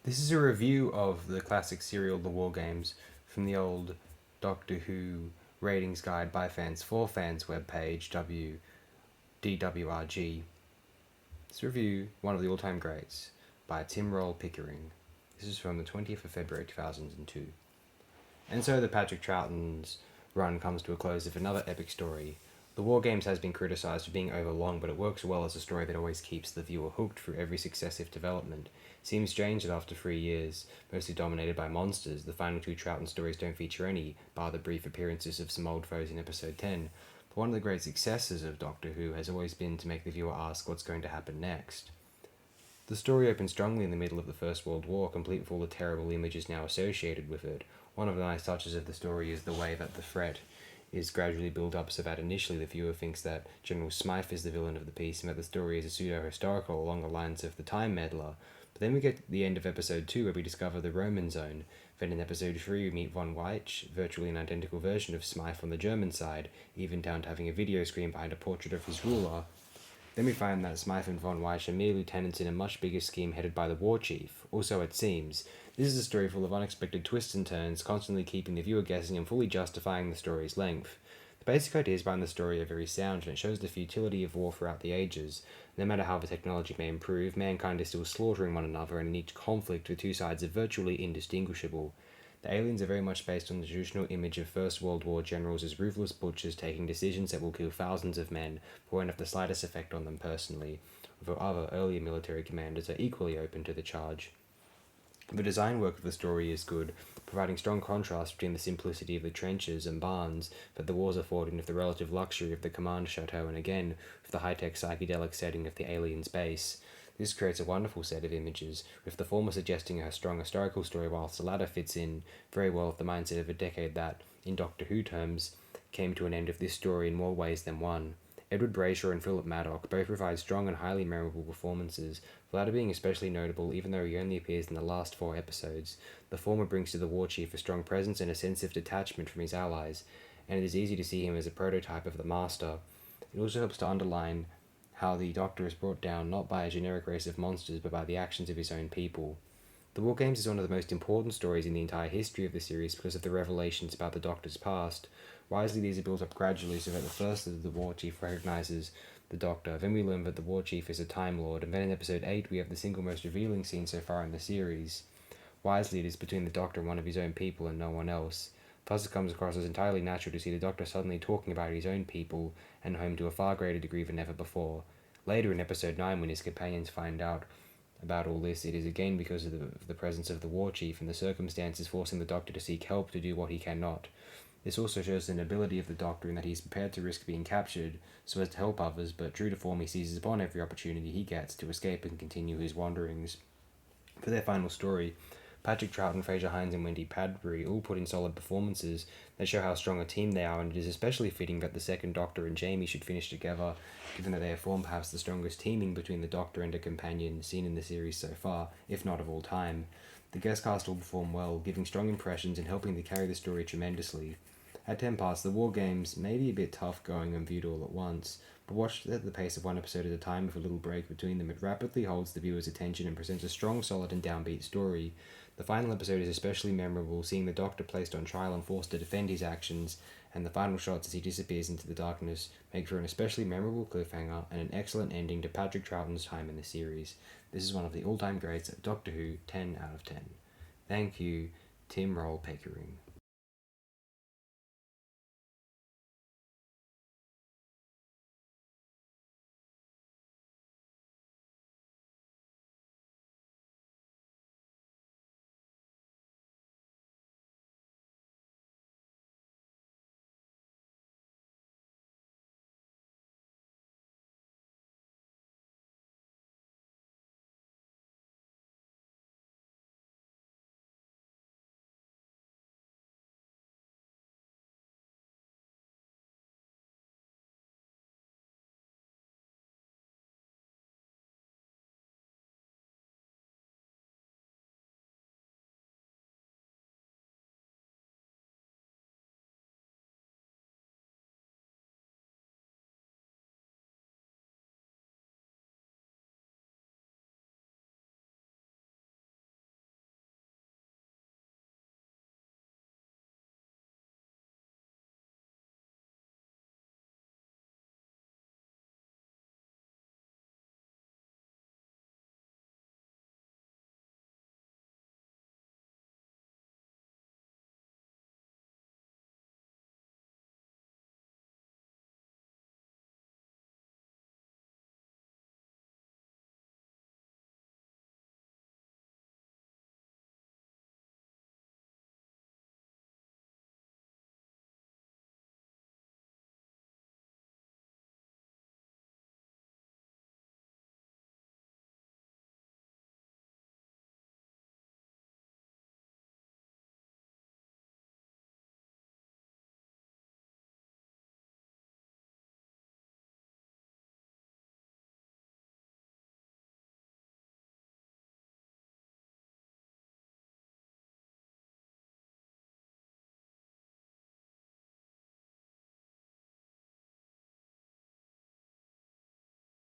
This is a review of the classic serial The War Games from the old Doctor Who ratings guide by fans for fans webpage WDWRG. This review, one of the all-time greats, by Tim Roll Pickering. This is from the 20th of February 2002. And so the Patrick Troughton's run comes to a close with another epic story. The War Games has been criticised for being overlong, but it works well as a story that always keeps the viewer hooked through every successive development. Seems strange that after 3 years, mostly dominated by monsters, the final two Troughton stories don't feature any, bar the brief appearances of some old foes in episode 10. But one of the great successes of Doctor Who has always been to make the viewer ask what's going to happen next. The story opens strongly in the middle of the First World War, complete with all the terrible images now associated with it. One of the nice touches of the story is the way that the threat is gradually built up so that initially the viewer thinks that General Smythe is the villain of the piece and that the story is a pseudo-historical along the lines of the Time Meddler. But then we get to the end of episode 2 where we discover the Roman zone. Then in episode 3 we meet von Weich, virtually an identical version of Smythe on the German side, even down to having a video screen behind a portrait of his ruler. Then we find that Smythe and von Weich are mere lieutenants in a much bigger scheme headed by the war chief, or so it seems. This is a story full of unexpected twists and turns, constantly keeping the viewer guessing and fully justifying the story's length. The basic ideas behind the story are very sound, and it shows the futility of war throughout the ages. No matter how the technology may improve, mankind is still slaughtering one another, and in each conflict the two sides are virtually indistinguishable. The aliens are very much based on the traditional image of First World War generals as ruthless butchers taking decisions that will kill thousands of men but won't have the slightest effect on them personally, although other earlier military commanders are equally open to the charge. The design work of the story is good, providing strong contrast between the simplicity of the trenches and barns that the wars afforded with the relative luxury of the command chateau and again with the high-tech psychedelic setting of the aliens' base. This creates a wonderful set of images, with the former suggesting a strong historical story whilst the latter fits in very well with the mindset of a decade that, in Doctor Who terms, came to an end of this story in more ways than one. Edward Brayshaw and Philip Maddock both provide strong and highly memorable performances, the latter being especially notable even though he only appears in the last 4 episodes. The former brings to the War Chief a strong presence and a sense of detachment from his allies, and it is easy to see him as a prototype of the Master. It also helps to underline how the Doctor is brought down not by a generic race of monsters but by the actions of his own people. The War Games is one of the most important stories in the entire history of the series because of the revelations about the Doctor's past. Wisely, these are built up gradually so that the first of the War Chief recognizes the Doctor. Then we learn that the War Chief is a Time Lord, and then in episode 8 we have the single most revealing scene so far in the series. Wisely, it is between the Doctor and one of his own people and no one else. Thus it comes across as entirely natural to see the Doctor suddenly talking about his own people and home to a far greater degree than ever before. Later in episode 9, when his companions find out about all this, it is again because of the presence of the War Chief and the circumstances forcing the Doctor to seek help to do what he cannot. This also shows the nobility of the Doctor in that he is prepared to risk being captured so as to help others, but true to form he seizes upon every opportunity he gets to escape and continue his wanderings. For their final story, Patrick Troughton, Fraser Hines and Wendy Padbury all put in solid performances that show how strong a team they are, and it is especially fitting that the second Doctor and Jamie should finish together, given that they have formed perhaps the strongest teaming between the Doctor and a companion seen in the series so far, if not of all time. The guest cast all perform well, giving strong impressions and helping to carry the story tremendously. At 10 parts, the War Games may be a bit tough going and viewed all at once, but watched at the pace of one episode at a time with a little break between them, it rapidly holds the viewer's attention and presents a strong, solid and downbeat story. The final episode is especially memorable, seeing the Doctor placed on trial and forced to defend his actions, and the final shots as he disappears into the darkness make for an especially memorable cliffhanger and an excellent ending to Patrick Troughton's time in the series. This is one of the all-time greats at Doctor Who, 10 out of 10. Thank you, Tim Roll Pickering.